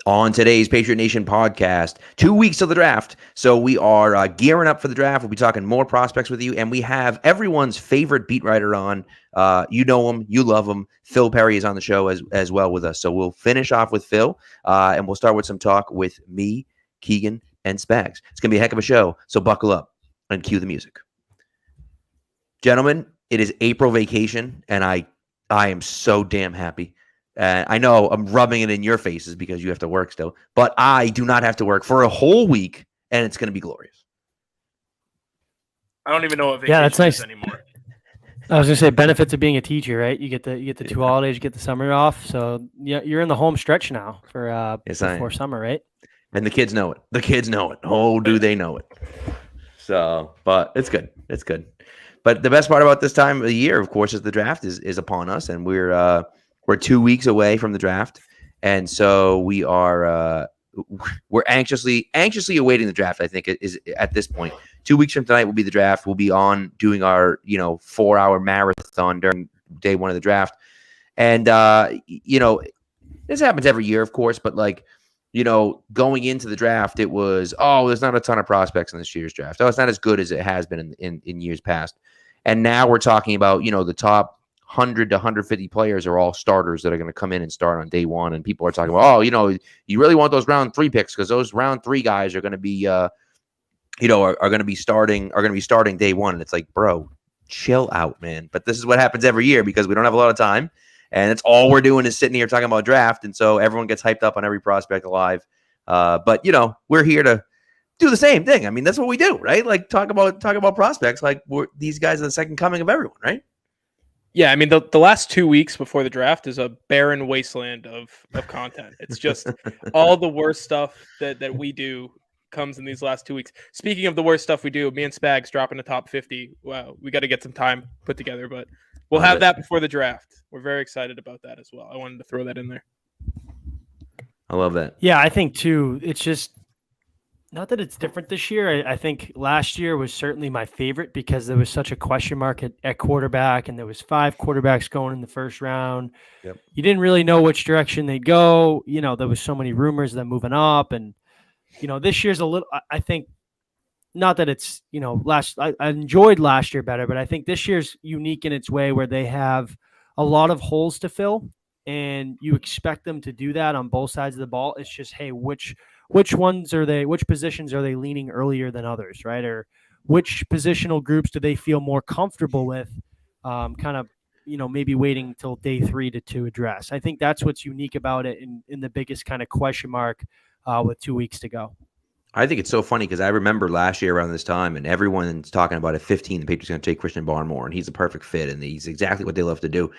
On today's Patriot Nation podcast, 2 weeks till the draft. So we are gearing up for the draft. We'll be talking more prospects with you, and we have everyone's favorite beat writer on. You know him, you love him. Phil Perry is on the show as well with us. So we'll finish off with Phil, and we'll start with some talk with me, Keegan, and Spags. It's going to be a heck of a show, so buckle up and cue the music. Gentlemen, it is April vacation, and I am so damn happy. I know I'm rubbing it in your faces because you have to work still, but I do not have to work for a whole week, and it's going to be glorious. I don't even know what vacation that's nice. is anymore. I was gonna say benefits of being a teacher, right? You get the two holidays, you get the summer off, so yeah, you're in the home stretch now for before summer, right? And the kids know it. The kids know it. Oh, do they know it? So, but it's good. It's good. But the best part about this time of the year, of course, is the draft is upon us, and we're 2 weeks away from the draft, and so we're anxiously awaiting the draft. I think it is at this point. 2 weeks from tonight will be the draft. We'll be on doing our 4-hour marathon during day one of the draft, and this happens every year, of course. But going into the draft, it was there's not a ton of prospects in this year's draft. It's not as good as it has been in years past, and now we're talking about the top 100 to 150 players are all starters that are going to come in and start on day one. And people are talking about, you really want those round 3 picks because those round 3 guys are going to be, are going to be starting day one. And it's like, bro, chill out, man. But this is what happens every year because we don't have a lot of time. And it's all we're doing is sitting here talking about draft. And so everyone gets hyped up on every prospect alive. But we're here to do the same thing. I mean, that's what we do, right? Like talk about prospects. Like these guys are the second coming of everyone, right? Yeah, I mean, the last 2 weeks before the draft is a barren wasteland of content. It's just all the worst stuff that we do comes in these last 2 weeks. Speaking of the worst stuff we do, me and Spags dropping the top 50. Wow, we got to get some time put together, but we'll have that before the draft. We're very excited about that as well. I wanted to throw that in there. I love that. Yeah, I think too, it's just not that it's different this year. I think last year was certainly my favorite because there was such a question mark at quarterback, and there was 5 quarterbacks going in the first round. Yep. You didn't really know which direction they'd go. There was so many rumors of them moving up, and this year's a little. I think not that it's I enjoyed last year better, but I think this year's unique in its way where they have a lot of holes to fill, and you expect them to do that on both sides of the ball. It's just, hey, which positions are they leaning earlier than others, right? Or which positional groups do they feel more comfortable with, maybe waiting till day 3 to address. I think that's what's unique about it in the biggest kind of question mark with 2 weeks to go. I think it's so funny because I remember last year around this time and everyone's talking about at 15, the Patriots going to take Christian Barmore, and he's a perfect fit, and he's exactly what they love to do.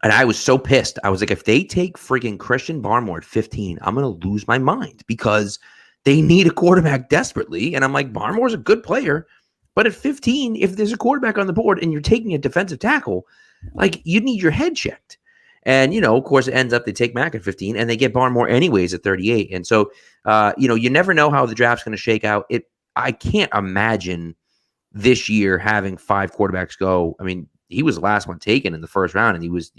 And I was so pissed. I was like, if they take freaking Christian Barmore at 15, I'm going to lose my mind because they need a quarterback desperately. And I'm like, Barmore's a good player. But at 15, if there's a quarterback on the board and you're taking a defensive tackle, like you need your head checked. And, of course, it ends up they take Mack at 15 and they get Barmore anyways at 38. And so, you never know how the draft's going to shake out. I can't imagine this year having 5 quarterbacks go. I mean, he was the last one taken in the first round, and he was,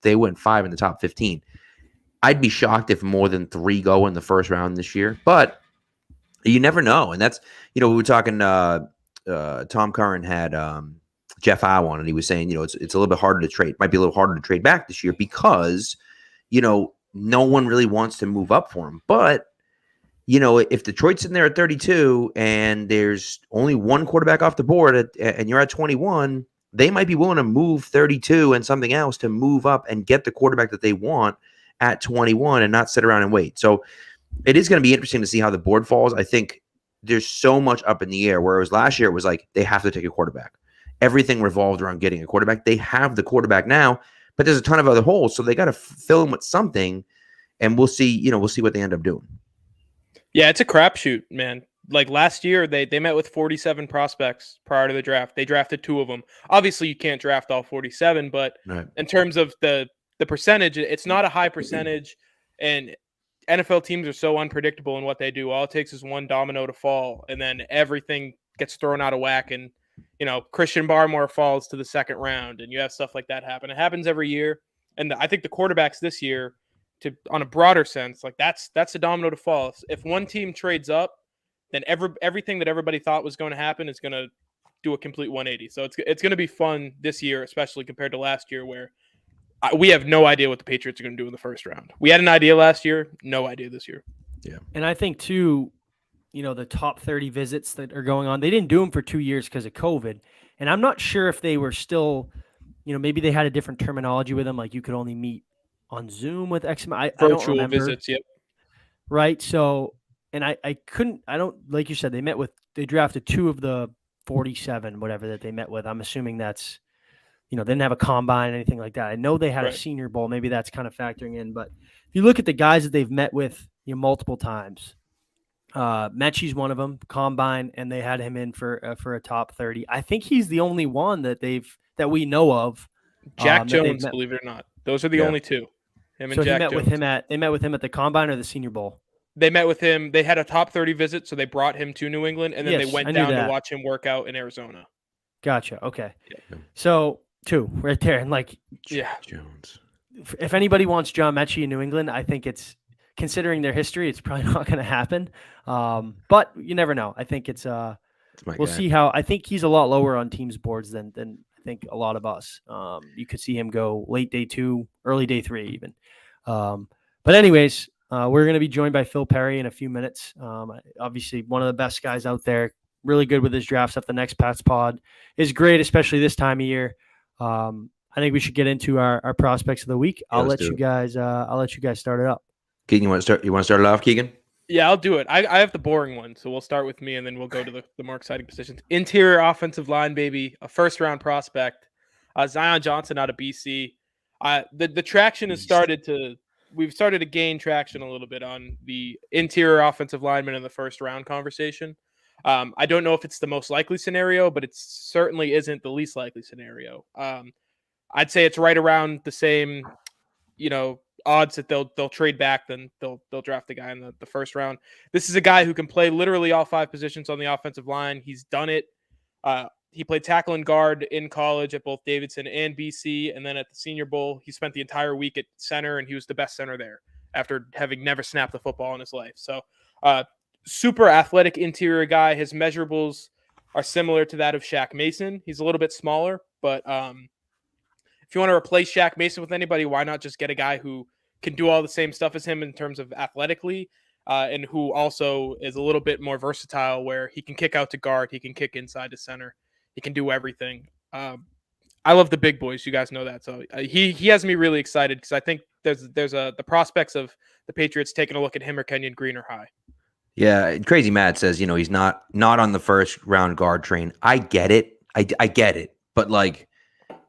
they went 5 in the top 15. I'd be shocked if more than 3 go in the first round this year, but you never know. And that's, we were talking, Tom Curran had Jeff Howe on, and he was saying, it's a little bit harder to trade. Might be a little harder to trade back this year because, no one really wants to move up for him. But, if Detroit's sitting there at 32 and there's only one quarterback off the board and you're at 21, they might be willing to move 32 and something else to move up and get the quarterback that they want at 21 and not sit around and wait. So it is going to be interesting to see how the board falls. I think there's so much up in the air, whereas last year it was like they have to take a quarterback. Everything revolved around getting a quarterback. They have the quarterback now, but there's a ton of other holes, so they got to fill them with something, and we'll see what they end up doing. Yeah, it's a crapshoot, man. Like last year, they met with 47 prospects prior to the draft. They drafted 2 of them. Obviously, you can't draft all 47, but right. In terms of the percentage, it's not a high percentage. And NFL teams are so unpredictable in what they do. All it takes is one domino to fall, and then everything gets thrown out of whack. And Christian Barmore falls to the second round, and you have stuff like that happen. It happens every year. And I think the quarterbacks this year, on a broader sense, like that's a domino to fall. If one team trades up, then everything that everybody thought was going to happen is going to do a complete 180. So it's going to be fun this year, especially compared to last year, where we have no idea what the Patriots are going to do in the first round. We had an idea last year, no idea this year. Yeah, and I think too, the top 30 visits that are going on, they didn't do them for 2 years because of COVID, and I'm not sure if they were still, maybe they had a different terminology with them, like you could only meet on Zoom with X. I don't Virtual remember. visits, yep. Right. So, and I don't, like you said, they drafted 2 of the 47, whatever that they met with. I'm assuming that's, they didn't have a combine, anything like that. I know they had a Senior Bowl. Maybe that's kind of factoring in. But if you look at the guys that they've met with, multiple times, Mechie's one of them, combine, and they had him in for a top 30. I think he's the only one that we know of. Jack Jones, believe it or not, those are the only 2. Him and Jack Jones. They met with him at the combine or the Senior Bowl. They met with him. They had a top 30 visit, so they brought him to New England, and then they went down to watch him work out in Arizona. Gotcha. Okay. Yeah. So 2 right there, and Jones. If anybody wants John Mechie in New England, I think it's, considering their history, it's probably not going to happen. But you never know. I think we'll see how. I think he's a lot lower on teams' boards than I think a lot of us. You could see him go late day 2, early day 3 even. But anyways, we're going to be joined by Phil Perry in a few minutes. Obviously, one of the best guys out there, really good with his draft stuff. The Next Pats Pod is great, especially this time of year. I think we should get into our prospects of the week. I'll let you guys start it up. Keegan, you want to start it off, Keegan? Yeah, I'll do it. I have the boring one, so we'll start with me, and then we'll go to the more exciting positions. Interior offensive line, baby, a first-round prospect. Zion Johnson out of BC. The traction has started to – we've started to gain traction a little bit on the interior offensive lineman in the first-round conversation. I don't know if it's the most likely scenario, but it certainly isn't the least likely scenario. I'd say it's right around the same, odds that they'll trade back, then they'll draft a guy in the first round. This is a guy who can play literally all 5 positions on the offensive line. He's done it. He played tackle and guard in college at both Davidson and BC, and then at the Senior Bowl, he spent the entire week at center, and he was the best center there after having never snapped the football in his life. So super athletic interior guy. His measurables are similar to that of Shaq Mason. He's a little bit smaller, but if you want to replace Shaq Mason with anybody, why not just get a guy who can do all the same stuff as him in terms of athletically, and who also is a little bit more versatile, where he can kick out to guard, he can kick inside to center, he can do everything. I love the big boys, you guys know that. So he has me really excited, because I think there's the prospects of the Patriots taking a look at him or Kenyon Green are high. Yeah, Crazy Matt says, he's not on the first round guard train. I get it. I get it. But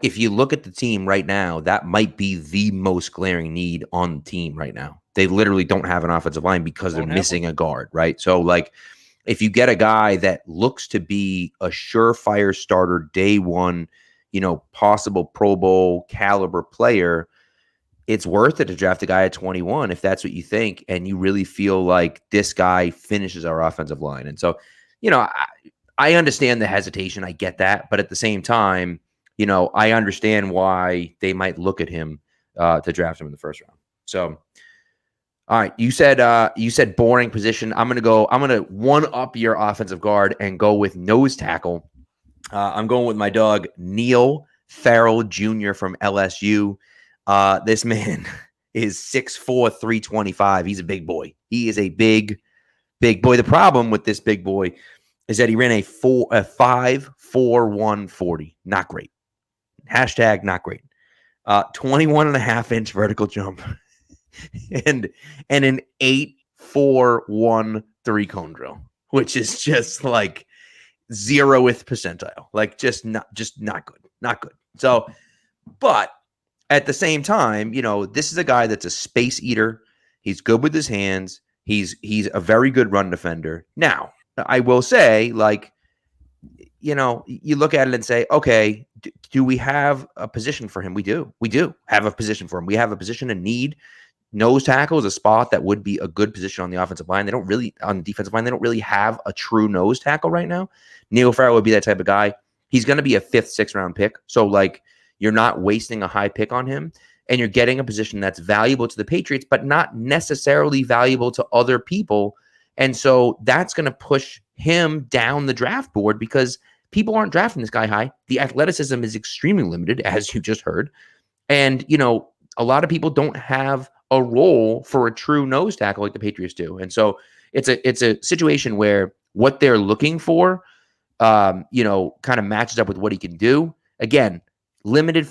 if you look at the team right now, that might be the most glaring need on the team right now. They literally don't have an offensive line because they're missing a guard, right? So, if you get a guy that looks to be a surefire starter day one, possible Pro Bowl caliber player, it's worth it to draft a guy at 21 if that's what you think, and you really feel like this guy finishes our offensive line. And so, I understand the hesitation. I get that. But at the same time, I understand why they might look at him to draft him in the first round. So, all right, you said boring position. I'm gonna one up your offensive guard and go with nose tackle. I'm going with my dog Neil Farrell Jr. from LSU. This man is 6'4", 325. He's a big boy. He is a big boy. The problem with this big boy is that he ran a 5.41 40. Not great. Hashtag not great. 21.5-inch vertical jump and an 8.41 3-cone drill, which is just 0th percentile. Just not good. Not good. So, but at the same time, this is a guy that's a space eater. He's good with his hands. He's a very good run defender. Now, I will say, you look at it and say, okay, do we have a position for him? We do. We do have a position for him. We have a position in need. Nose tackle is a spot that would be a good position on the offensive line. On the defensive line, they don't really have a true nose tackle right now. Neil Farrell would be that type of guy. He's going to be a 5th, 6th round pick. So, you're not wasting a high pick on him. and you're getting a position that's valuable to the Patriots, but not necessarily valuable to other people. And so that's going to push him down the draft board because people aren't drafting this guy high. The athleticism is extremely limited, as you just heard. And, a lot of people don't have a role for a true nose tackle like the Patriots do. And so it's a situation where what they're looking for, kind of matches up with what he can do. Again, limited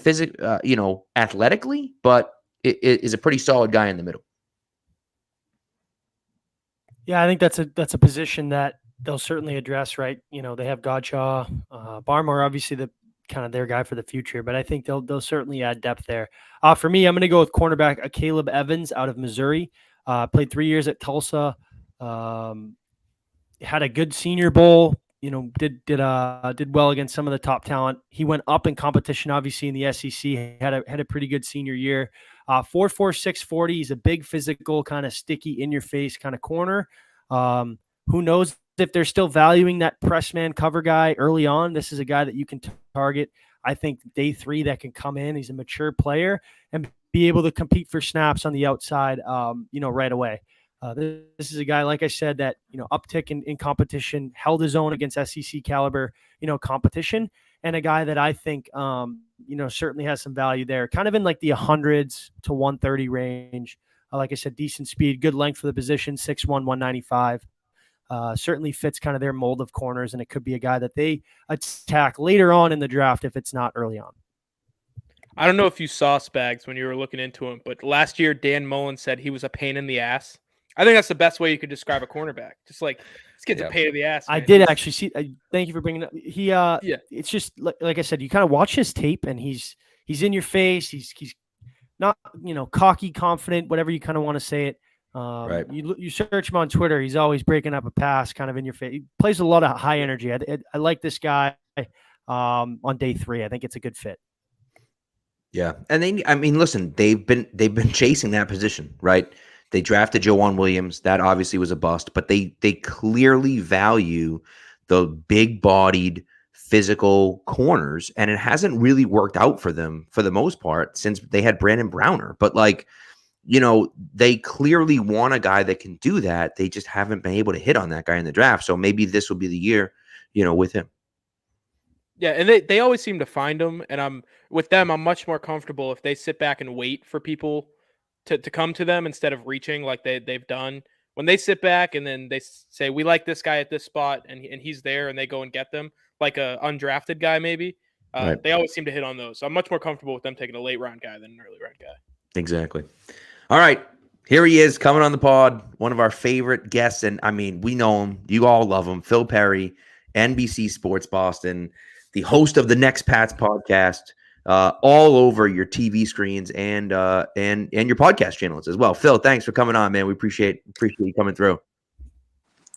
athletically, but it is a pretty solid guy in the middle. Yeah, I think that's a position that they'll certainly address, right? They have Godshaw, Barmore, obviously the kind of their guy for the future, but I think they'll certainly add depth there. For me, I'm going to go with cornerback Caleb Evans out of Missouri. Played 3 years at Tulsa. Had a good Senior Bowl. Did well against some of the top talent. He went up in competition, obviously in the SEC. Had a pretty good senior year. 4.4, 640. He's a big physical, kind of sticky, in your face kind of corner. Who knows if they're still valuing that press man cover guy early on? This is a guy that you can target. I think day 3 that can come in. He's a mature player and be able to compete for snaps on the outside, right away. This is a guy, like I said, that, uptick in competition, held his own against SEC caliber, competition, and a guy that I think, certainly has some value there, kind of in like the 100s to 130 range. Like I said, decent speed, good length for the position, 6'1", 195. Certainly fits kind of their mold of corners, and it could be a guy that they attack later on in the draft if it's not early on. I don't know if you saw Spags when you were looking into him, but last year Dan Mullen said he was a pain in the ass. I think that's the best way you could describe a cornerback. Just like, this kid's a pain in the ass. Man. I did actually see. Thank you for bringing it up. It's just like I said, you kind of watch his tape, and he's in your face. He's not cocky, confident, whatever you kind of want to say it. Right. You search him on Twitter. He's always breaking up a pass, kind of in your face. He plays a lot of high energy. I like this guy on day 3. I think it's a good fit. Yeah, and listen, they've been chasing that position, right? They drafted Joanne Williams. That obviously was a bust, but they clearly value the big-bodied, physical corners, and it hasn't really worked out for them for the most part since they had Brandon Browner. But they clearly want a guy that can do that. They just haven't been able to hit on that guy in the draft. So maybe this will be the year, with him. Yeah, and they always seem to find them, and I'm much more comfortable if they sit back and wait for people to come to them instead of reaching like they've done. When they sit back and then they say, we like this guy at this spot, and he's there, and they go and get them, like a undrafted guy maybe, Right. They always seem to hit on those. So I'm much more comfortable with them taking a late round guy than an early round guy. Exactly. All right. Here he is coming on the pod, one of our favorite guests. And we know him. You all love him. Phil Perry, NBC Sports Boston, the host of the Next Pats podcast, all over your TV screens and your podcast channels as well. Phil, thanks for coming on, man. We appreciate you coming through.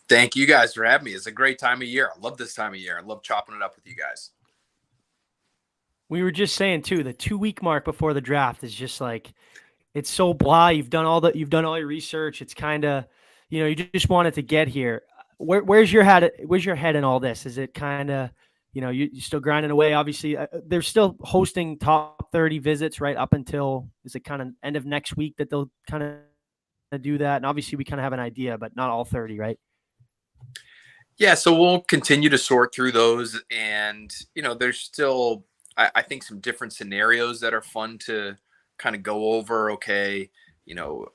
Thank you guys for having me. It's a great time of year. I love this time of year. I love chopping it up with you guys. We were just saying too, the 2-week mark before the draft is just like, it's so blah. You've done all your research. It's kind of, you just want it to get here. Where's your head? Where's your head in all this? Is it kind of, you're still grinding away? Obviously, they're still hosting top 30 visits right up until, is it kind of end of next week that they'll kind of do that? And obviously, we kind of have an idea, but not all 30, right? Yeah, so we'll continue to sort through those, and there's still, I think, some different scenarios that are fun to kind of go over. Okay,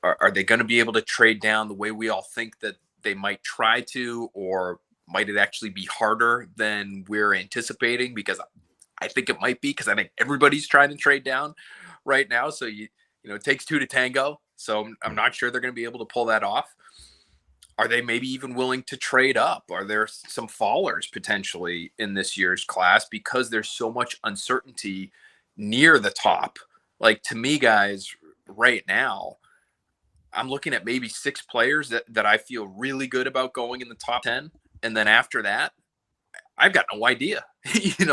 are they going to be able to trade down the way we all think that they might try to, or might it actually be harder than we're anticipating? Because I think it might be, because I think everybody's trying to trade down right now. So it takes 2 to tango. So I'm not sure they're going to be able to pull that off. Are they maybe even willing to trade up? Are there some fallers potentially in this year's class because there's so much uncertainty near the top? Like, to me, guys, right now, I'm looking at maybe 6 players that I feel really good about going in the top 10. And then after that, I've got no idea.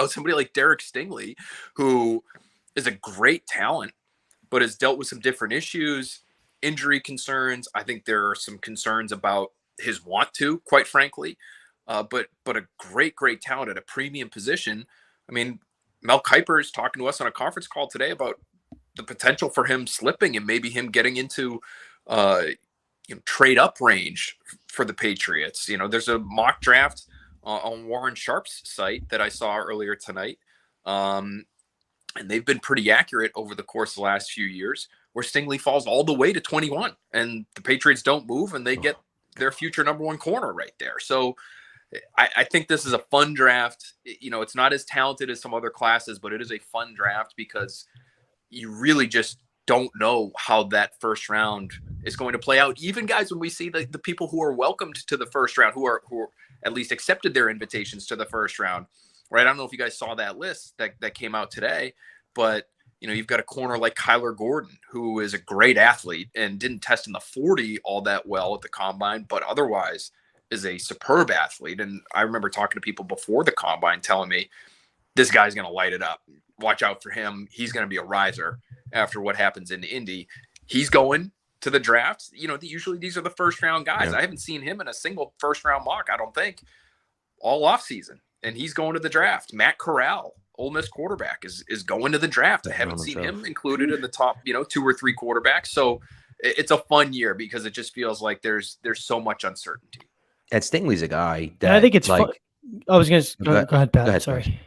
Somebody like Derek Stingley, who is a great talent, but has dealt with some different issues, injury concerns. I think there are some concerns about his want to, quite frankly, but a great talent at a premium position. I mean, Mel Kiper is talking to us on a conference call today about the potential for him slipping and maybe him getting into trade up range for the Patriots. There's a mock draft on Warren Sharp's site that I saw earlier tonight. And they've been pretty accurate over the course of the last few years, where Stingley falls all the way to 21 and the Patriots don't move and they get their future number one corner right there. So I think this is a fun draft. It's not as talented as some other classes, but it is a fun draft because you really just don't know how that first round is going to play out. Even guys, when we see the people who are welcomed to the first round, who at least accepted their invitations to the first round, right? I don't know if you guys saw that list that came out today, but you've got a corner like Kyler Gordon, who is a great athlete and didn't test in the 40 all that well at the combine, but otherwise is a superb athlete. And I remember talking to people before the combine telling me, this guy's going to light it up. Watch out for him. He's going to be a riser after what happens in Indy. He's going to the draft. Usually these are the first round guys. Yeah. I haven't seen him in a single first round mock, I don't think, all off season. And he's going to the draft. Matt Corral, Ole Miss quarterback, is going to the draft. I haven't seen him included in the top, 2 or 3 quarterbacks. So it's a fun year because it just feels like there's so much uncertainty. And Stingley's a guy that I think it's fun. I was going to go ahead, Pat. Go ahead, sorry.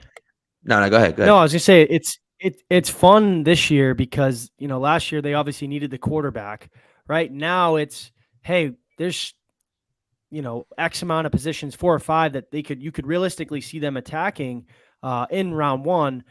No, go ahead. No, I was going to say it's fun this year because, last year they obviously needed the quarterback. Right now it's, hey, there's, X amount of positions, 4 or 5 that you could realistically see them attacking in round 1.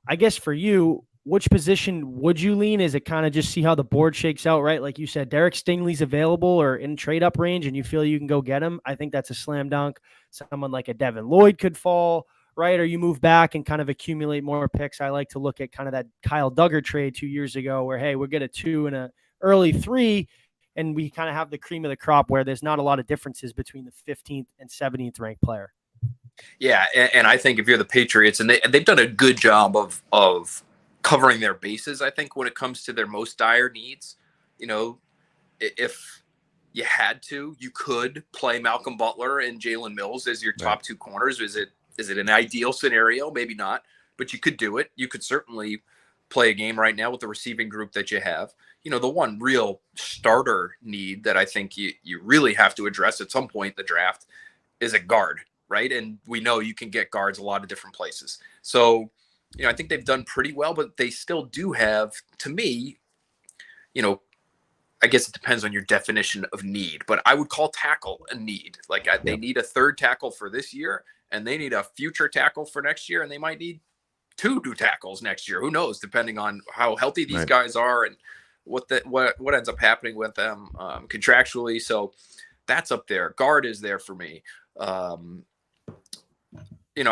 I guess for you, which position would you lean? Is it kind of just see how the board shakes out, right? Like you said, Derek Stingley's available or in trade up range and you feel you can go get him. I think that's a slam dunk. Someone like a Devin Lloyd could fall, right? Or you move back and kind of accumulate more picks. I like to look at kind of that Kyle Duggar trade 2 years ago where, hey, we'll get a 2 and an early 3, and we kind of have the cream of the crop where there's not a lot of differences between the 15th and 17th ranked player. Yeah, and I think if you're the Patriots, and they've done a good job of covering their bases, I think, when it comes to their most dire needs. If you had to, you could play Malcolm Butler and Jalen Mills as your top 2 corners. Is it an ideal scenario? Maybe not, but you could do it. You could certainly play a game right now with the receiving group that you have. The one real starter need that I think you really have to address at some point in the draft is a guard, right? And we know you can get guards a lot of different places. So, I think they've done pretty well, but they still do have, to me, I guess it depends on your definition of need, but I would call tackle a need. Like they need a 3rd tackle for this year, and they need a future tackle for next year, and they might need 2 new tackles next year. Who knows, depending on how healthy these guys are and what ends up happening with them contractually. So that's up there. Guard is there for me.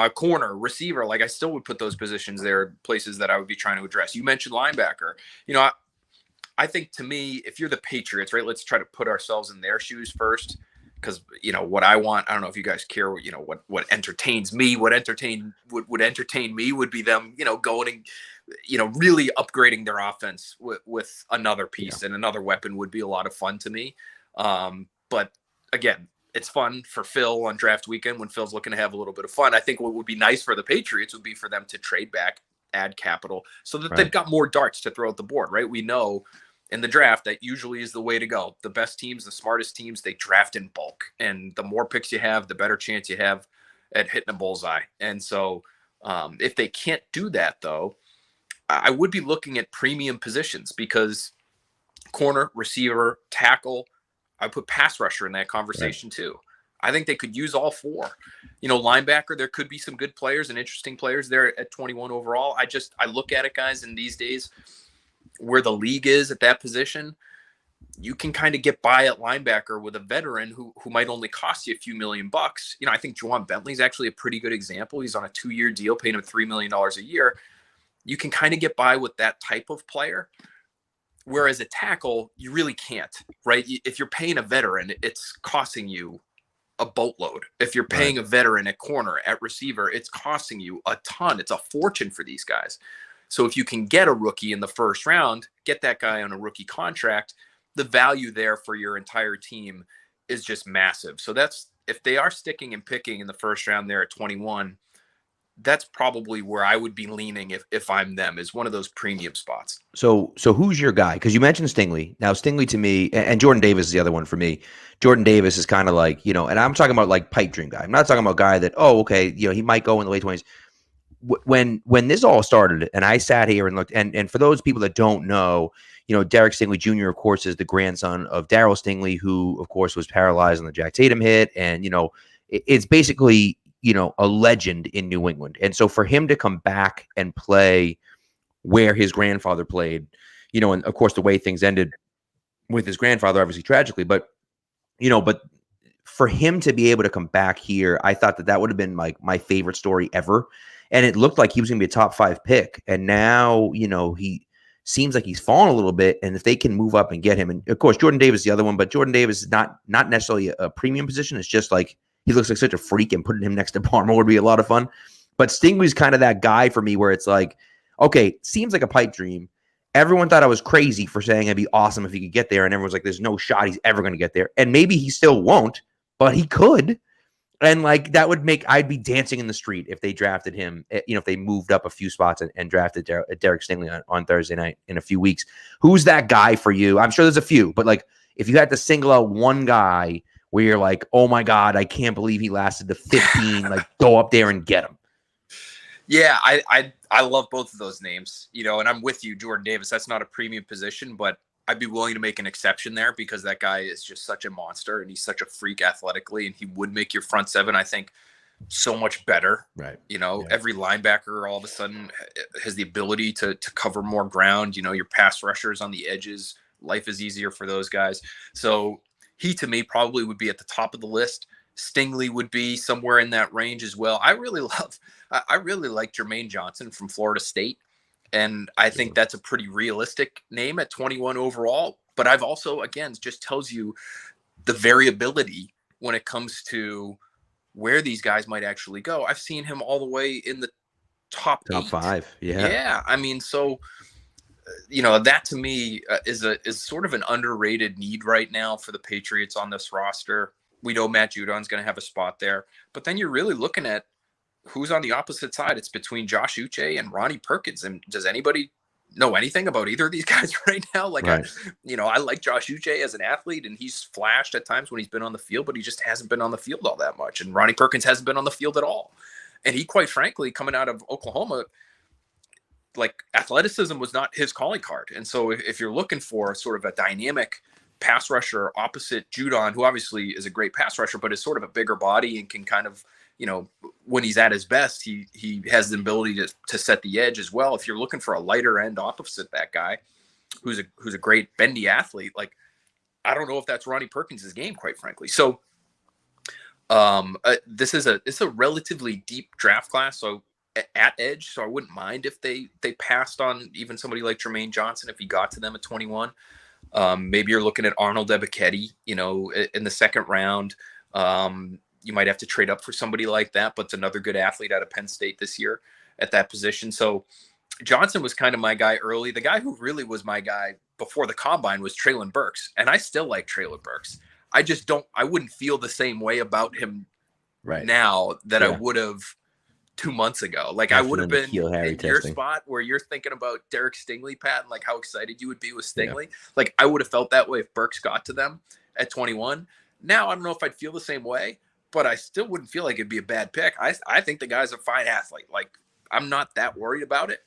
A corner, receiver, like I still would put those positions there, places that I would be trying to address. You mentioned linebacker. I think, to me, if you're the Patriots, right, let's try to put ourselves in their shoes first, because what I want, I don't know if you guys care, what entertains me. What would entertain me would be them, going and really upgrading their offense with another piece and another weapon would be a lot of fun to me. But again, it's fun for Phil on draft weekend when Phil's looking to have a little bit of fun. I think what would be nice for the Patriots would be for them to trade back, add capital, so that they've got more darts to throw at the board, right? We know in the draft that usually is the way to go. The best teams, the smartest teams, they draft in bulk. And the more picks you have, the better chance you have at hitting a bullseye. And so if they can't do that, though, I would be looking at premium positions, because corner, receiver, tackle, I put pass rusher in that conversation too. I think they could use all 4. Linebacker, there could be some good players and interesting players there at 21 overall. I look at it, guys, in these days where the league is at that position, you can kind of get by at linebacker with a veteran who might only cost you a few $1 million. I think Juwan Bentley's actually a pretty good example. He's on a 2-year deal, paying him $3 million a year. You can kind of get by with that type of player. Whereas a tackle, you really can't, right? If you're paying a veteran, it's costing you a boatload. If you're paying a veteran at corner, at receiver, it's costing you a ton. It's a fortune for these guys. So if you can get a rookie in the first round, get that guy on a rookie contract, the value there for your entire team is just massive. So that's, if they are sticking and picking in the first round there at 21, that's probably where I would be leaning if I'm them, is one of those premium spots. So who's your guy? Because you mentioned Stingley. Now Stingley to me, and Jordan Davis is the other one for me. Jordan Davis is kind of like, and I'm talking about like pipe dream guy. I'm not talking about a guy that, okay, he might go in the late 20s. When this all started, and I sat here and looked, and for those people that don't know, Derek Stingley Jr., of course, is the grandson of Darryl Stingley, who, of course, was paralyzed on the Jack Tatum hit. And, it's basically, a legend in New England. And so for him to come back and play where his grandfather played, and of course, the way things ended with his grandfather, obviously tragically, but for him to be able to come back here, I thought that would have been like my favorite story ever. And it looked like he was going to be a top 5 pick. And now, he seems like he's fallen a little bit. And if they can move up and get him, and of course, Jordan Davis is the other one, but Jordan Davis is not necessarily a premium position. It's just like he looks like such a freak, and putting him next to Barmore would be a lot of fun. But Stingley's kind of that guy for me where it's like, okay, seems like a pipe dream. Everyone thought I was crazy for saying it'd be awesome if he could get there. And everyone's like, there's no shot he's ever going to get there. And maybe he still won't, but he could. And like that would make, I'd be dancing in the street if they drafted him, if they moved up a few spots and drafted Derek Stingley on Thursday night in a few weeks. Who's that guy for you? I'm sure there's a few, but like if you had to single out one guy where you're like, oh my God, I can't believe he lasted the 15, like go up there and get him. Yeah, I love both of those names, and I'm with you, Jordan Davis. That's not a premium position, but I'd be willing to make an exception there because that guy is just such a monster and he's such a freak athletically, and he would make your front seven, I think, so much better. Right. Every linebacker all of a sudden has the ability to cover more ground. Your pass rushers on the edges, life is easier for those guys. So he, to me, probably would be at the top of the list. Stingley would be somewhere in that range as well. I really like Jermaine Johnson from Florida State. And I think that's a pretty realistic name at 21 overall. But I've also, again, just tells you the variability when it comes to where these guys might actually go. I've seen him all the way in the top 5. Yeah. Yeah. I mean, so, that to me is sort of an underrated need right now for the Patriots on this roster. We know Matt Judon's going to have a spot there. But then you're really looking at who's on the opposite side. It's between Josh Uche and Ronnie Perkins. And does anybody know anything about either of these guys right now? Like, right. I like Josh Uche as an athlete, and he's flashed at times when he's been on the field, but he just hasn't been on the field all that much. And Ronnie Perkins hasn't been on the field at all. And he, quite frankly, coming out of Oklahoma, like athleticism was not his calling card. And so if you're looking for sort of a dynamic pass rusher opposite Judon, who obviously is a great pass rusher, but is sort of a bigger body and can kind of, when he's at his best, he has the ability to set the edge as well. If you're looking for a lighter end opposite that guy, who's a great bendy athlete, like I don't know if that's Ronnie Perkins' game, quite frankly. So it's a relatively deep draft class. So at edge, so I wouldn't mind if they passed on even somebody like Jermaine Johnson if he got to them at 21. Maybe you're looking at Arnold Ebiketie, in the second round. You might have to trade up for somebody like that, but it's another good athlete out of Penn State this year at that position. So Johnson was kind of my guy early. The guy who really was my guy before the combine was Treylon Burks. And I still like Treylon Burks. I wouldn't feel the same way about him right now that I would have 2 months ago. Like I would have been in your spot where you're thinking about Derek Stingley, Pat, and like how excited you would be with Stingley. Yeah. Like I would have felt that way if Burks got to them at 21. Now I don't know if I'd feel the same way, but I still wouldn't feel like it'd be a bad pick. I think the guy's a fine athlete. Like I'm not that worried about it.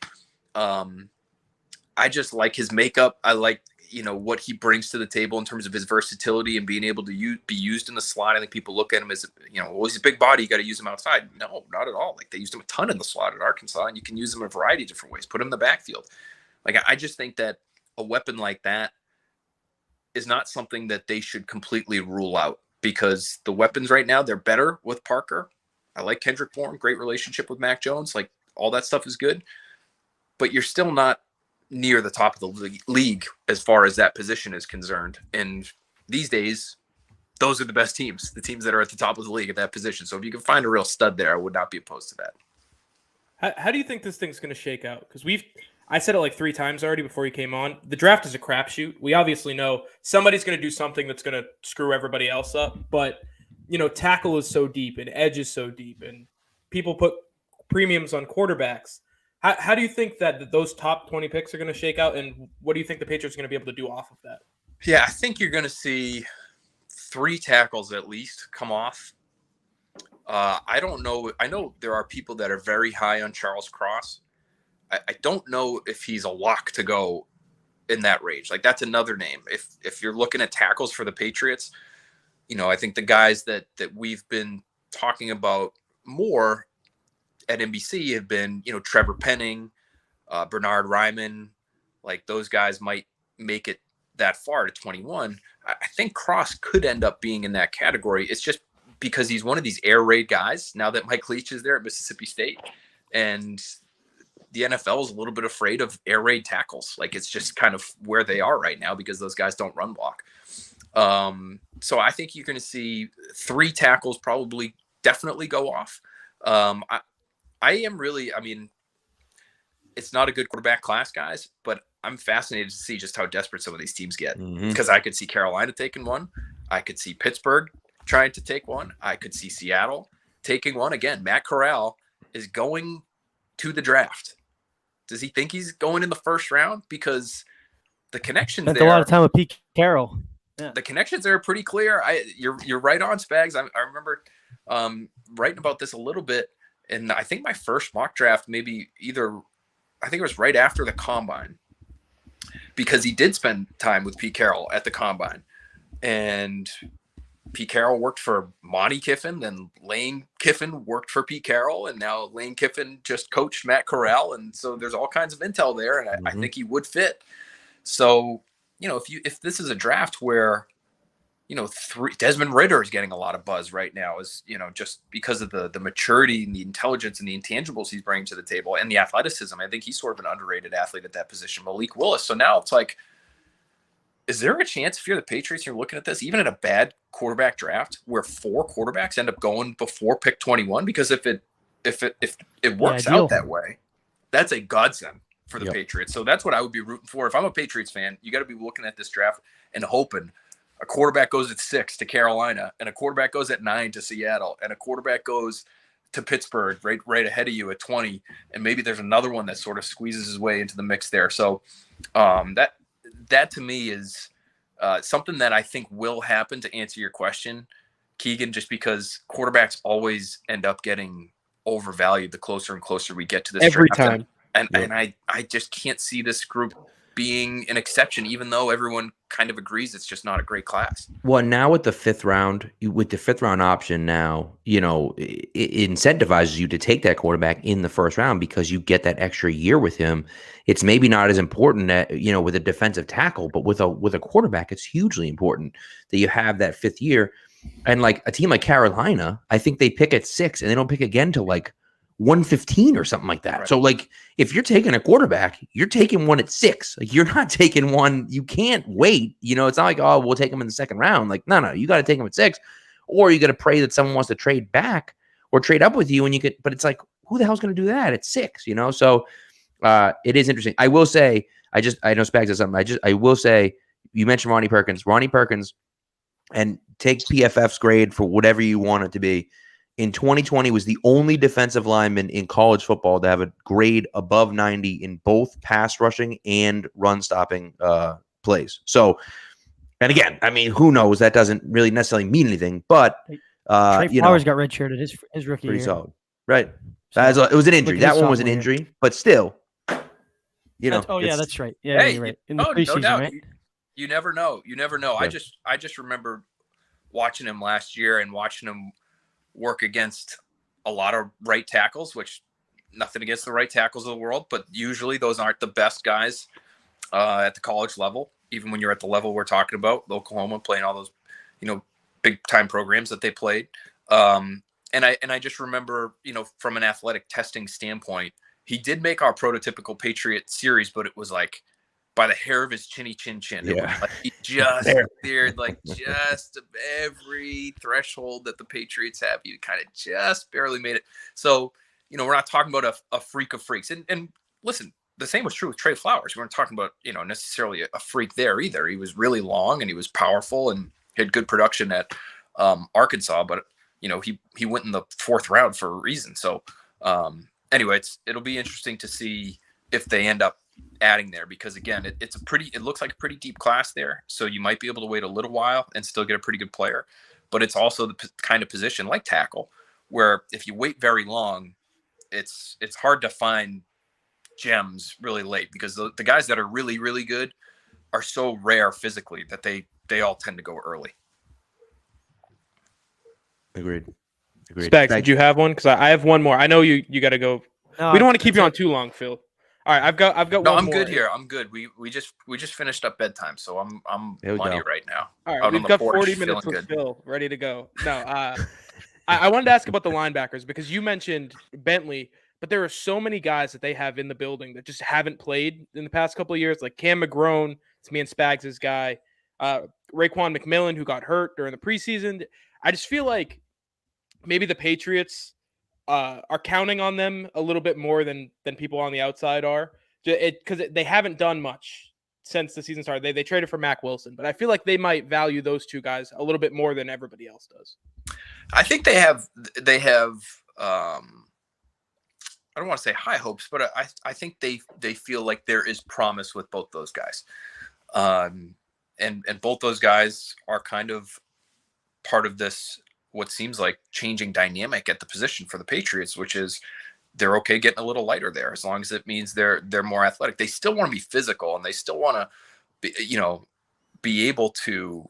I just like his makeup. I like, what he brings to the table in terms of his versatility and being able to be used in the slot. I think people look at him as, well, he's a big body. You got to use him outside. No, not at all. Like they used him a ton in the slot at Arkansas, and you can use him a variety of different ways. Put him in the backfield. Like I just think that a weapon like that is not something that they should completely rule out, because the weapons right now, they're better with Parker. I like Kendrick Bourne, great relationship with Mac Jones. Like all that stuff is good, but you're still not near the top of the league as far as that position is concerned. And these days, those are the best teams, the teams that are at the top of the league at that position. So if you can find a real stud there, I would not be opposed to that. How do you think this thing's going to shake out? Because I said it like 3 times already before you came on. The draft is a crapshoot. We obviously know somebody's going to do something that's going to screw everybody else up. But, tackle is so deep and edge is so deep. And people put premiums on quarterbacks. How do you think that those top 20 picks are going to shake out, and what do you think the Patriots are going to be able to do off of that? Yeah, I think you're going to see 3 tackles at least come off. I don't know. I know there are people that are very high on Charles Cross. I don't know if he's a lock to go in that range. Like, that's another name. If you're looking at tackles for the Patriots, I think the guys that we've been talking about more at NBC have been, Trevor Penning, Bernard Ryman. Like, those guys might make it that far to 21. I think Cross could end up being in that category. It's just because he's one of these air raid guys now that Mike Leach is there at Mississippi State, and the NFL is a little bit afraid of air raid tackles. Like, it's just kind of where they are right now because those guys don't run block. So I think you're going to see 3 tackles probably definitely go off. It's not a good quarterback class, guys, but I'm fascinated to see just how desperate some of these teams get, because I could see Carolina taking one. I could see Pittsburgh trying to take one. I could see Seattle taking one. Again, Matt Corral is going to the draft. Does he think he's going in the first round? Because the connections spent there, a lot of time with Pete Carroll. Yeah. The connections there are pretty clear. You're right on, Spags. I remember writing about this a little bit, and I think my first mock draft I think it was right after the Combine, because he did spend time with Pete Carroll at the Combine, and Pete Carroll worked for Monty Kiffin, then Lane Kiffin worked for Pete Carroll, and now Lane Kiffin just coached Matt Corral, and so there's all kinds of intel there, and I think he would fit. So, if this is a draft where, Desmond Ridder is getting a lot of buzz right now, is, just because of the maturity and the intelligence and the intangibles he's bringing to the table and the athleticism. I think he's sort of an underrated athlete at that position. Malik Willis. So now it's like, is there a chance, if you're the Patriots, you're looking at this, even in a bad quarterback draft, where 4 quarterbacks end up going before pick 21? Because if it works out that way, that's a godsend for the Patriots. So that's what I would be rooting for. If I'm a Patriots fan, you got to be looking at this draft and hoping a quarterback goes at 6 to Carolina, and a quarterback goes at 9 to Seattle, and a quarterback goes to Pittsburgh right ahead of you at 20, and maybe there's another one that sort of squeezes his way into the mix there. So that to me is something that I think will happen, to answer your question, Keegan, just because quarterbacks always end up getting overvalued the closer and closer we get to this every draft. time. And I just can't see this group being an exception, even though everyone kind of agrees it's just not a great class. Well, now with the 5th round option now, it incentivizes you to take that quarterback in the first round because you get that extra year with him. It's maybe not as important that, with a defensive tackle, but with a quarterback, it's hugely important that you have that 5th year. And like a team like Carolina, I think they pick at 6 and they don't pick again till like 115 or something like that. Right. So like, if you're taking a quarterback, you're taking one at 6. Like, you're not taking one. You can't wait. It's not like, oh, we'll take him in the 2nd round. Like, no, you got to take him at 6, or you got to pray that someone wants to trade back or trade up with you. And but it's like, who the hell's going to do that at 6? So it is interesting. I will say, I know Spags said something. I will say, you mentioned Ronnie Perkins, and take PFF's grade for whatever you want it to be. In 2020 was the only defensive lineman in college football to have a grade above 90 in both pass rushing and run stopping plays. So, and again, I mean, who knows? That doesn't really necessarily mean anything, but Trey Flowers got redshirted his rookie pretty year. solid, right? So, it was an injury. That one was an injury, but still, that's right. Yeah, you're right. In the preseason, no doubt. right? You never know. Yeah. I just remember watching him last year and watching him work against a lot of right tackles, which, nothing against the right tackles of the world, but usually those aren't the best guys at the college level, even when you're at the level we're talking about, Oklahoma, playing all those, big time programs that they played. And I just remember, from an athletic testing standpoint, he did make our prototypical Patriot series, but it was like by the hair of his chin. It was like he just cleared just every threshold that the Patriots have. You kind of just barely made it. So, we're not talking about a freak of freaks. And listen, the same was true with Trey Flowers. We weren't talking about, necessarily a freak there either. He was really long and he was powerful and had good production at Arkansas, but he went in the 4th round for a reason. So anyway, it'll be interesting to see if they end up adding there, because again, it looks like a pretty deep class there. So you might be able to wait a little while and still get a pretty good player. But it's also the kind of position like tackle where if you wait very long, it's hard to find gems really late, because the guys that are really, really good are so rare physically that they all tend to go early. Agreed. Specs, did you have one? Because I have one more. I know you got to go. No, We don't want to keep you on too long, Phil. All right, I've got No, one I'm more. good here. I'm good. We just finished up bedtime, so I'm There we money go. right now. All right, Out on we've the got porch, 40 minutes feeling with good. Phil ready to go. No, I wanted to ask about the linebackers, because you mentioned Bentley, but there are so many guys that they have in the building that just haven't played in the past couple of years, like Cam McGrone, it's me and Spags' guy, Raekwon McMillan, who got hurt during the preseason. I just feel like maybe the Patriots are counting on them a little bit more than people on the outside are, because they haven't done much since the season started. They traded for Mac Wilson, but I feel like they might value those two guys a little bit more than everybody else does. I think they have I don't want to say high hopes, but I think they feel like there is promise with both those guys. And both those guys are kind of part of this, what seems like changing dynamic at the position for the Patriots, which is they're okay getting a little lighter there, as long as it means they're more athletic. They still want to be physical, and they still want to be able to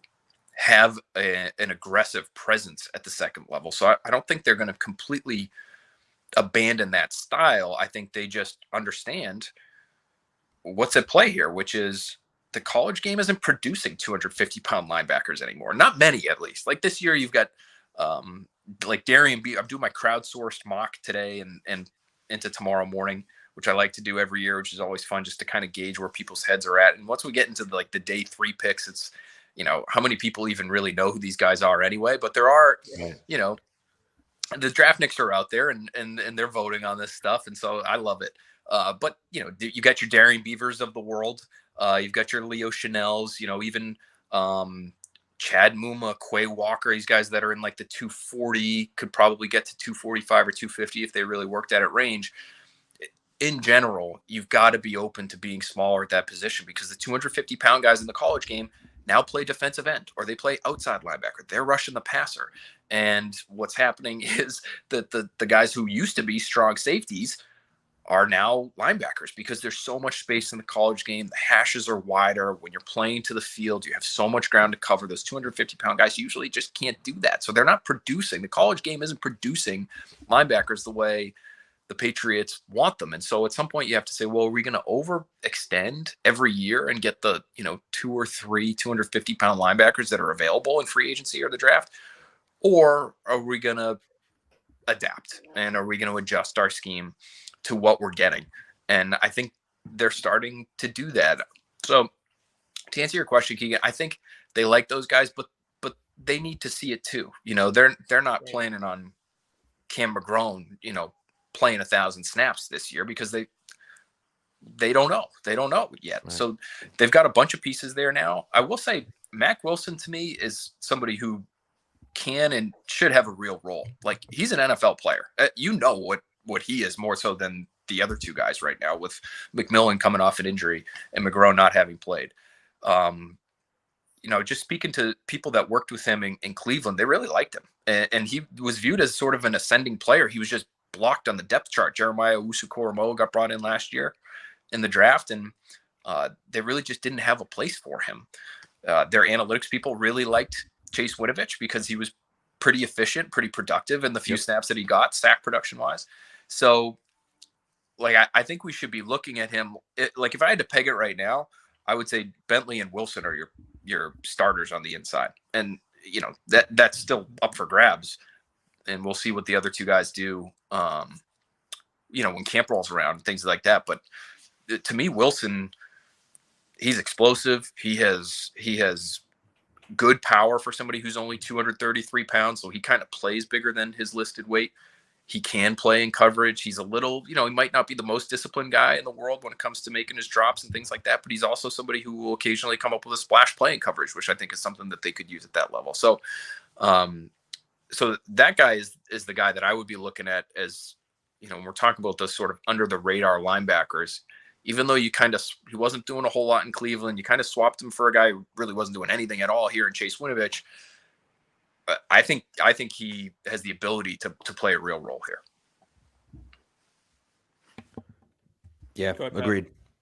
have an aggressive presence at the second level. So I don't think they're going to completely abandon that style. I think they just understand what's at play here, which is the college game isn't producing 250-pound linebackers anymore. Not many, at least. Like this year, you've got like Darian B. I'm doing my crowdsourced mock today and into tomorrow morning, which I like to do every year, which is always fun just to kind of gauge where people's heads are at. And once we get into the day 3 picks, it's, how many people even really know who these guys are anyway. But there are, the draftniks are out there and they're voting on this stuff. And so I love it. But, you got your Darian Beavers of the world. You've got your Leo Chanels, even Chad Muma, Quay Walker, these guys that are in like the 240 could probably get to 245 or 250 if they really worked at range. In general, you've got to be open to being smaller at that position, because the 250-pound guys in the college game now play defensive end, or they play outside linebacker. They're rushing the passer. And what's happening is that the guys who used to be strong safeties are now linebackers, because there's so much space in the college game. The hashes are wider. When you're playing to the field, you have so much ground to cover. Those 250-pound guys usually just can't do that. So they're not producing. The college game isn't producing linebackers the way the Patriots want them. And so at some point you have to say, well, are we going to overextend every year and get the, 2 or 3 250-pound linebackers that are available in free agency or the draft? Or are we going to adapt, and are we going to adjust our scheme to what we're getting? And I think they're starting to do that. So to answer your question, Keegan, I think they like those guys, but they need to see it too. They're not planning on Cam McGrone, playing 1,000 snaps this year, because they don't know. They don't know yet. Right. So they've got a bunch of pieces there now. I will say Mac Wilson to me is somebody who can and should have a real role. Like, he's an NFL player. What he is, more so than the other two guys right now, with McMillan coming off an injury and McGrone not having played. Just speaking to people that worked with him in Cleveland, they really liked him. And he was viewed as sort of an ascending player. He was just blocked on the depth chart. Jeremiah Owusu-Koramoah got brought in last year in the draft, and they really just didn't have a place for him. Their analytics people really liked Chase Winovich because he was pretty efficient, pretty productive in the few snaps that he got, sack production wise. So, I think we should be looking at him. If I had to peg it right now, I would say Bentley and Wilson are your starters on the inside, and that's still up for grabs. And we'll see what the other two guys do, when camp rolls around and things like that. But to me, Wilson, he's explosive. He has good power for somebody who's only 233 pounds. So he kind of plays bigger than his listed weight. He can play in coverage. He's a little, he might not be the most disciplined guy in the world when it comes to making his drops and things like that, but he's also somebody who will occasionally come up with a splash play in coverage, which I think is something that they could use at that level. So, so that guy is the guy that I would be looking at as when we're talking about those sort of under the radar linebackers, even though he wasn't doing a whole lot in Cleveland, you kind of swapped him for a guy who really wasn't doing anything at all here in Chase Winovich. I think he has the ability to play a real role here. Yeah,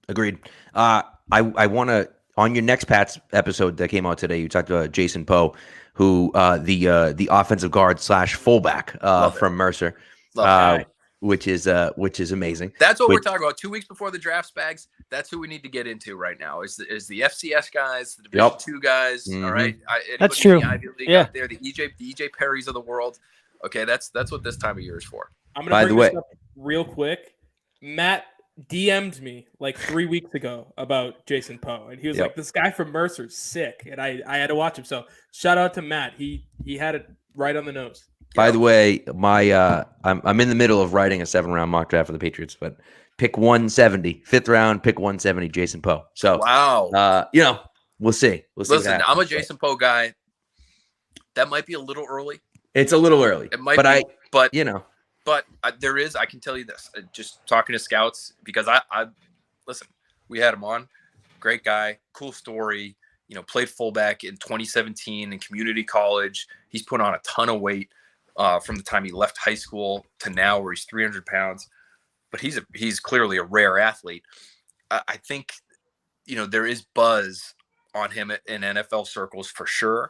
agreed. I want to, on your next Pats episode that came out today, you talked about Jason Poe, who the offensive guard / fullback from Mercer, which is amazing. That's what we're talking about. 2 weeks before the draft, Spags. That's who we need to get into right now. Is the FCS guys, the Division II guys. Mm-hmm. All right, that's true. The Ivy League out there, the EJ Perrys of the world. Okay, that's what this time of year is for. I'm gonna bring this up real quick. Matt DM'd me like 3 weeks ago about Jason Poe, and he was like, "This guy from Mercer's sick," and I had to watch him. So shout out to Matt. He had it right on the nose. By the way, I'm in the middle of writing a 7-round mock draft for the Patriots, but pick 170, 5th round, pick 170, Jason Poe. So wow, we'll see. Listen, I'm a Jason Poe guy. That might be a little early. It's a little early. It might be, but there is. I can tell you this. Just talking to scouts, because I listen. We had him on. Great guy, cool story. Played fullback in 2017 in community college. He's put on a ton of weight from the time he left high school to now, where he's 300 pounds. But he's clearly a rare athlete. I think there is buzz on him in NFL circles for sure.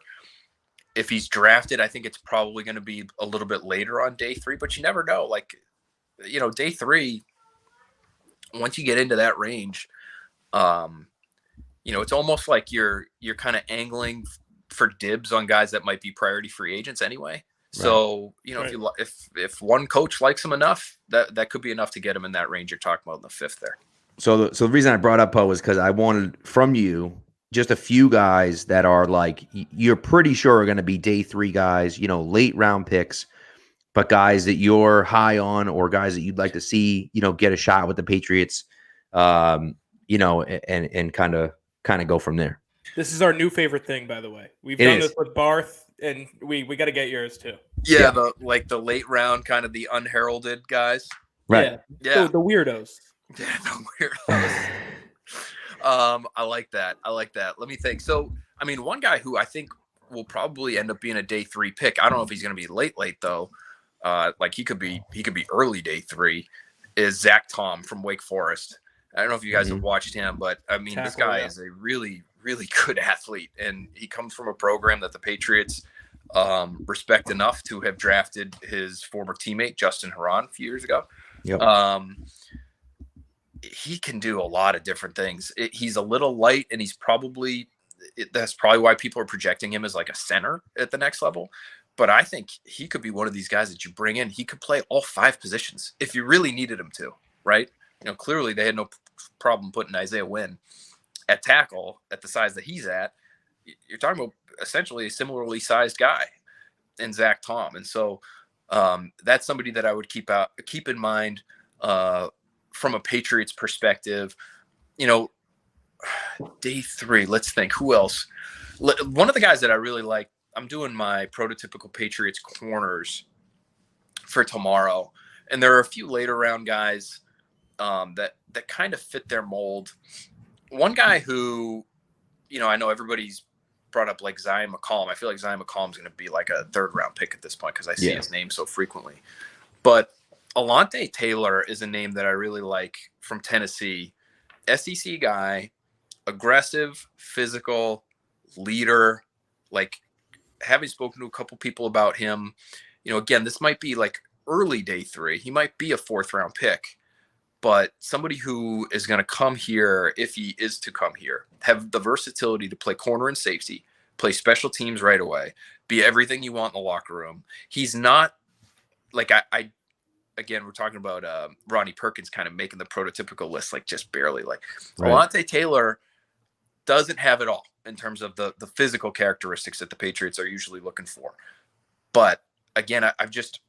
If he's drafted, I think it's probably going to be a little bit later on day 3, but you never know. Like, day 3, once you get into that range, it's almost like you're kind of angling for dibs on guys that might be priority free agents anyway. Right. So, if one coach likes him enough, that could be enough to get him in that range you're talking about in the 5th there. So the reason I brought up Poe was because I wanted from you just a few guys that are like, you're pretty sure are going to be day 3 guys, late round picks, but guys that you're high on, or guys that you'd like to see, get a shot with the Patriots, and kind of go from there. This is our new favorite thing, by the way. We've done this with Barth, and we got to get yours too. Yeah, the late round, kind of the unheralded guys. Right. Yeah. The weirdos. Yeah, the weirdos. I like that. Let me think. So, one guy who I think will probably end up being a day 3 pick. I don't know if he's going to be late though. Like he could be early day 3. Is Zach Tom from Wake Forest. I don't know if you guys have watched him, but this guy is a really, really good athlete, and he comes from a program that the Patriots respect enough to have drafted his former teammate Justin Herron a few years ago. Yep. He can do a lot of different things. He's a little light, and that's probably why people are projecting him as like a center at the next level. But I think he could be one of these guys that you bring in. He could play all 5 positions if you really needed him to, right? Clearly they had no problem putting Isaiah Wynn at tackle at the size that he's at. You're talking about essentially a similarly sized guy in Zach Tom. And so that's somebody that I would keep in mind from a Patriots perspective. Day 3, let's think. Who else? One of the guys that I really like, I'm doing my prototypical Patriots corners for tomorrow. And there are a few later round guys that kind of fit their mold. One guy who, I know everybody's brought up like Zion McCollum. I feel like Zion McCollum's going to be like a 3rd round pick at this point because I see his name so frequently. But Alontae Taylor is a name that I really like from Tennessee. SEC guy, aggressive, physical, leader. Like, having spoken to a couple people about him, again, this might be like early day 3. He might be a 4th round pick. But somebody who is going to come here, if he is to come here, have the versatility to play corner and safety, play special teams right away, be everything you want in the locker room. He's not like again, we're talking about Ronnie Perkins kind of making the prototypical list, like just barely. Like Alontae Taylor doesn't have it all in terms of the physical characteristics that the Patriots are usually looking for. But again, I've just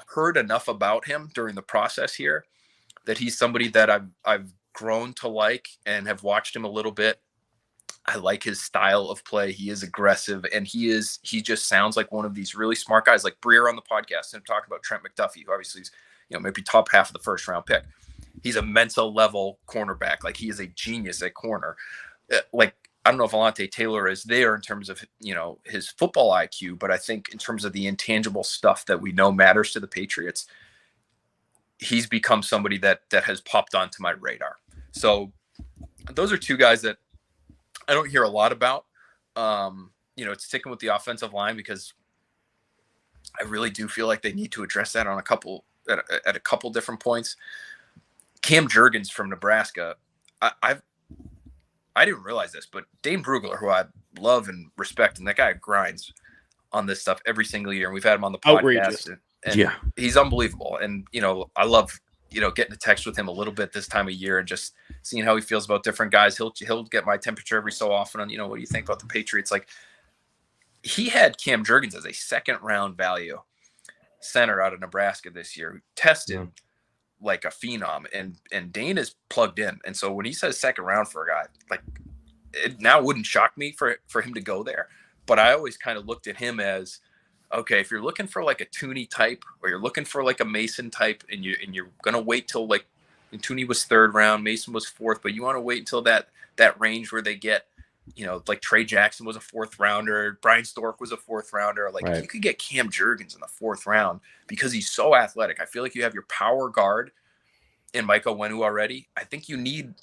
heard enough about him during the process here that he's somebody that I've grown to like and have watched him a little bit. I like his style of play. He is aggressive, and he just sounds like one of these really smart guys, like Breer on the podcast and talking about Trent McDuffie, who obviously is, maybe top half of the first round pick. He's a mental level cornerback. Like, he is a genius at corner. Like, I don't know if Alontae Taylor is there in terms of, his football IQ, but I think in terms of the intangible stuff that we know matters to the Patriots, he's become somebody that has popped onto my radar. So those are two guys that I don't hear a lot about. It's sticking with the offensive line because I really do feel like they need to address that on at a couple different points. Cam Jurgens from Nebraska, I didn't realize this, but Dane Brugler, who I love and respect, and that guy grinds on this stuff every single year. And we've had him on the podcast. Outrageous. And he's unbelievable. And, I love, getting a text with him a little bit this time of year and just seeing how he feels about different guys. He'll get my temperature every so often on, what do you think about the Patriots? Like, he had Cam Jurgens as a second-round value center out of Nebraska this year, who tested like a phenom, and Dane is plugged in. And so when he says second round for a guy, like, it now wouldn't shock me for him to go there. But I always kind of looked at him as, okay, if you're looking for like a Tooney type, or you're looking for like a Mason type, and you're going to wait till, like, Tooney was third round, Mason was fourth, but you want to wait until that range where they get, like Trey Jackson was a fourth rounder, Brian Stork was a fourth rounder. Like, if you could get Cam Jurgens in the fourth round because he's so athletic, I feel like you have your power guard in Mike Onwenu already. I think you need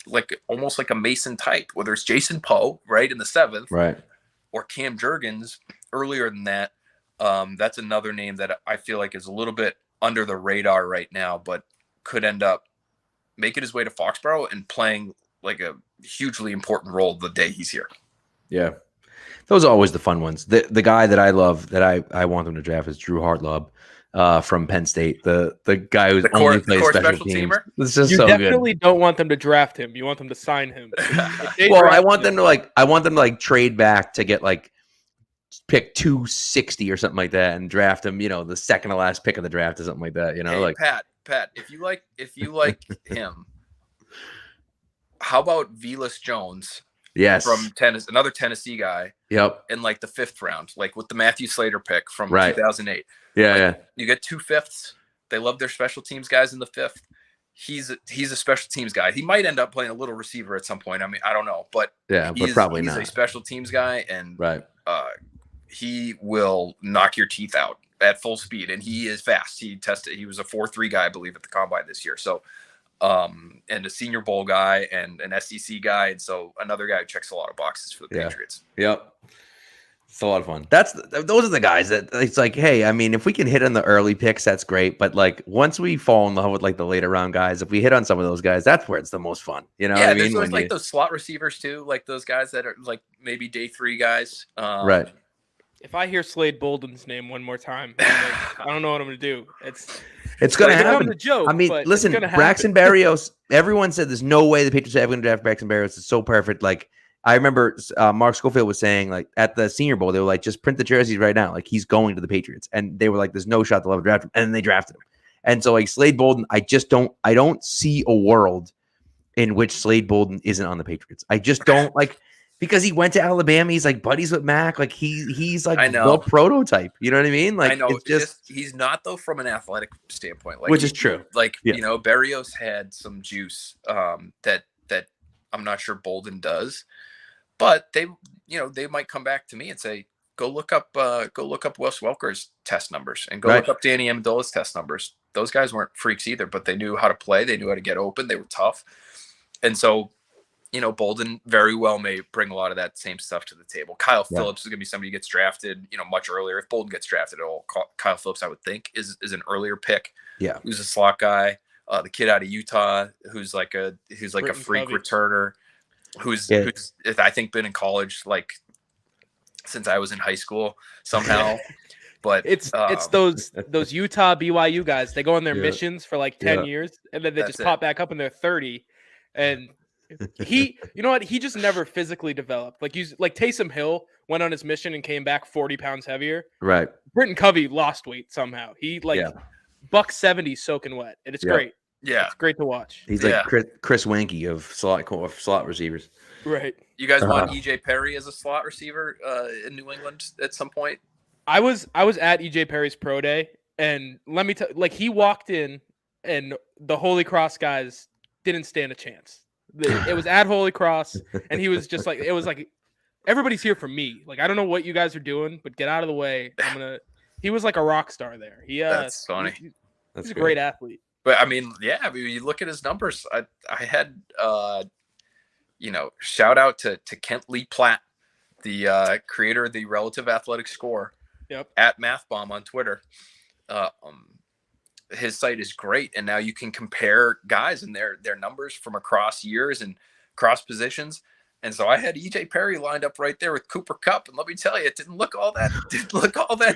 almost like a Mason type, whether it's Jason Poe, right, in the seventh, or Cam Jurgens earlier than that. That's another name that I feel like is a little bit under the radar right now, but could end up making his way to Foxborough and playing like a hugely important role the day he's here. Yeah. Those are always the fun ones. The guy that I love that I want them to draft is Drew Hartlob from Penn State. The guy who's only plays special teams. Teamer? This is You so definitely good. don't want them to draft him. You want them to sign him. Well, I want them to trade back to get pick 260 or something like that and draft him, the second to last pick of the draft or something like that. Hey, Pat, if you like him, how about Velas Jones? Yes, from Tennessee, another Tennessee guy. Yep, in like the fifth round, like with the Matthew Slater pick from 2008. Yeah. You get 2/5. They love their special teams guys in the fifth. He's a special teams guy. He might end up playing a little receiver at some point. I mean, I don't know, but but probably he's not. a special teams guy, and he will knock your teeth out at full speed, and he is fast. He was a 4.3 guy, I believe, at the combine this year. So, and a Senior Bowl guy and an SEC guy, and so another guy who checks a lot of boxes for the Patriots. Yep. It's a lot of fun. Those are the guys that it's like, hey, I mean, if we can hit on the early picks, that's great. But once we fall in love with the later round guys, if we hit on some of those guys, that's where it's the most fun. You know what I mean? There's always those slot receivers too, like those guys that are like maybe day 3 guys. Right. If I hear Slade Bolden's name one more time, I don't know what I'm going to do. It's going to happen. A joke, I mean, listen, Braxton Berrios, everyone said there's no way the Patriots are ever going to draft Braxton Berrios. It's so perfect. I remember Mark Schofield was saying, at the Senior Bowl, they were like, just print the jerseys right now. He's going to the Patriots. And they were like, there's no shot they'll ever draft him. And then they drafted him. And so, Slade Bolden, I don't see a world in which Slade Bolden isn't on the Patriots. I just don't because he went to Alabama. He's buddies with Mac. He's the prototype. You know what I mean? I know. It's just he's not, though, from an athletic standpoint. Which is true. Berrios had some juice that I'm not sure Bolden does. But they might come back to me and say, go look up Wes Welker's test numbers and go look up Danny Amendola's test numbers. Those guys weren't freaks either, but they knew how to play. They knew how to get open. They were tough. And so, Bolden very well may bring a lot of that same stuff to the table. Kyle Phillips is going to be somebody who gets drafted, much earlier. If Bolden gets drafted at all, Kyle Phillips, I would think, is an earlier pick. Yeah. Who's a slot guy. The kid out of Utah who's like a freak returner. Who's I think been in college since I was in high school somehow. But it's those Utah BYU guys. They go on their missions for 10 years and then they just pop back up and they're 30. And he just never physically developed. Taysom Hill went on his mission and came back 40 pounds heavier. Right. Britton Covey lost weight somehow. He $170 soaking wet. And it's great. Yeah, it's great to watch. He's Chris Wanke of slot receivers. Right. You guys want EJ Perry as a slot receiver in New England at some point? I was at EJ Perry's pro day, and let me tell he walked in and the Holy Cross guys didn't stand a chance. It was at Holy Cross, and he was just like, it was like, everybody's here for me. Like, I don't know what you guys are doing, but get out of the way. He was like a rock star there. That's funny. He's a great athlete. But I mean, you look at his numbers. I had, shout out to Kent Lee Platt, the creator of the Relative Athletic Score. Yep. At MathBomb on Twitter. His site is great, and now you can compare guys and their numbers from across years and cross positions. And so I had EJ Perry lined up right there with Cooper Kupp, and let me tell you, it didn't look all that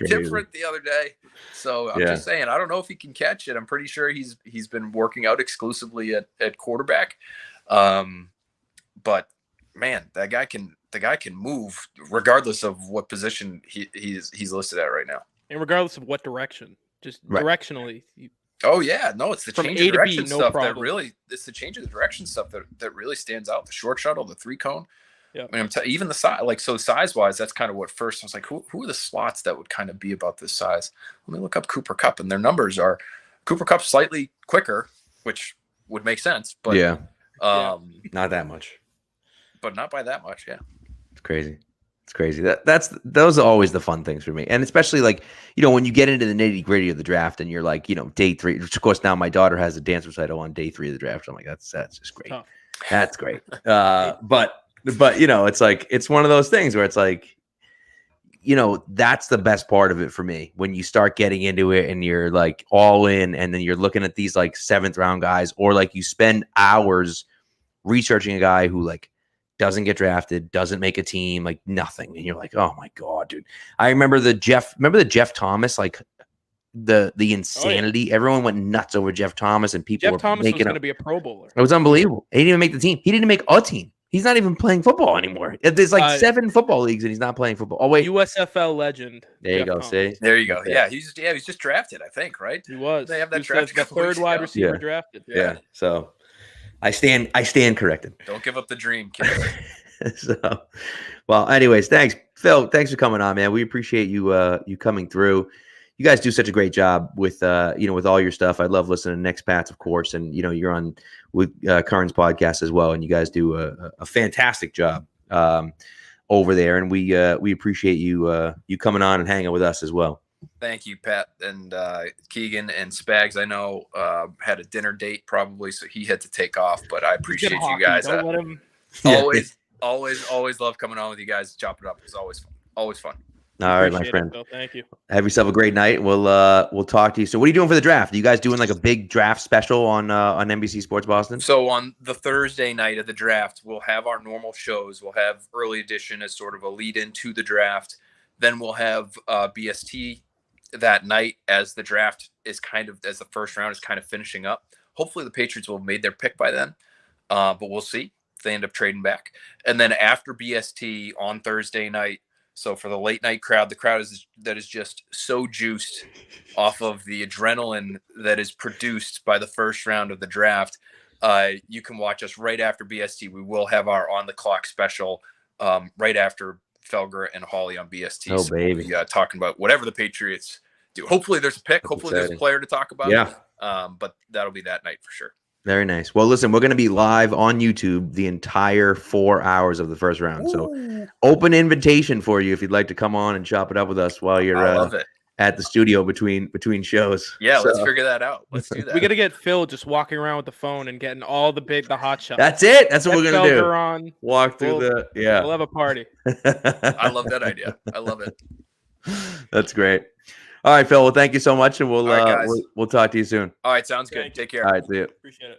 different the other day. So I'm just saying, I don't know if he can catch it. I'm pretty sure he's been working out exclusively at quarterback. But man, the guy can move regardless of what position he's listed at right now, and regardless of what direction. Just directionally. It's the from change A of to direction B, no stuff problem. it's the change of the direction stuff that really stands out. The short shuttle, the 3-cone. Yeah. I mean, even the size, size wise, that's kind of what first I was like, who are the slots that would kind of be about this size? Let me look up Cooper Kupp, and their numbers are Cooper Kupp slightly quicker, which would make sense, but not that much, but not by that much. Yeah. It's crazy. It's crazy. Those are always the fun things for me. And especially when you get into the nitty gritty of the draft and you're like, day 3, which of course now my daughter has a dance recital on day 3 of the draft. I'm like, that's just great. Tough. That's great. But it's like, it's one of those things where it's like, that's the best part of it for me. When you start getting into it and you're like all in, and then you're looking at these like 7th round guys, or like you spend hours researching a guy who like doesn't get drafted, doesn't make a team, like nothing. And you're like, oh my God, dude. I remember the Jeff Thomas, like the insanity. Everyone went nuts over Jeff Thomas, and people Jeff were Thomas making was going to be a Pro Bowler. It was unbelievable. He didn't even make the team. He didn't make a team. He's not even playing football anymore. There's like 7 football leagues and he's not playing football. Oh wait, USFL legend. There you go. Thomas. See, there you go. Yeah, he's just drafted, I think, right? He was. They have that draft. The 3rd wide receiver drafted. Yeah. So I stand corrected. Don't give up the dream, kids. So, well, anyways, thanks, Phil. Thanks for coming on, man. We appreciate you coming through. You guys do such a great job with with all your stuff. I love listening to Next Pats, of course, and you're on with Kern's podcast as well, and you guys do a fantastic job over there, and we appreciate you coming on and hanging with us as well. Thank you, Pat, and Keegan and Spags. I know had a dinner date probably, so he had to take off, but I appreciate you guys. Don't let him. Always love coming on with you guys. Chop it up. It's always fun. All right, my friend. It, thank you. Have yourself a great night. We'll talk to you. So, what are you doing for the draft? Are you guys doing like a big draft special on NBC Sports Boston? So on the Thursday night of the draft, we'll have our normal shows. We'll have Early Edition as sort of a lead into the draft. Then we'll have BST that night as the draft is as the first round is kind of finishing up. Hopefully, the Patriots will have made their pick by then, but we'll see. They end up trading back. And then after BST on Thursday night, so for the late night crowd, the crowd that is just so juiced off of the adrenaline that is produced by the first round of the draft, you can watch us right after BST. We will have our on the clock special right after Felger and Hawley on BST. Oh, baby. We'll be, talking about whatever the Patriots do. Hopefully there's a pick. Hopefully there's a player to talk about. Yeah. But that'll be that night for sure. Very nice. Well, listen, we're going to be live on YouTube the entire 4 hours of the first round. Ooh. So open invitation for you if you'd like to come on and chop it up with us while you're at the studio between shows. Yeah, let's figure that out. Let's do that. We got to get Phil just walking around with the phone and getting all the hot shots. That's it. That's what we're going to do. On. Walk through We'll have a party. I love that idea. I love it. That's great. All right, Phil. Well, thank you so much, and we'll talk to you soon. All right, sounds good. Take care. All right, see you. Appreciate it.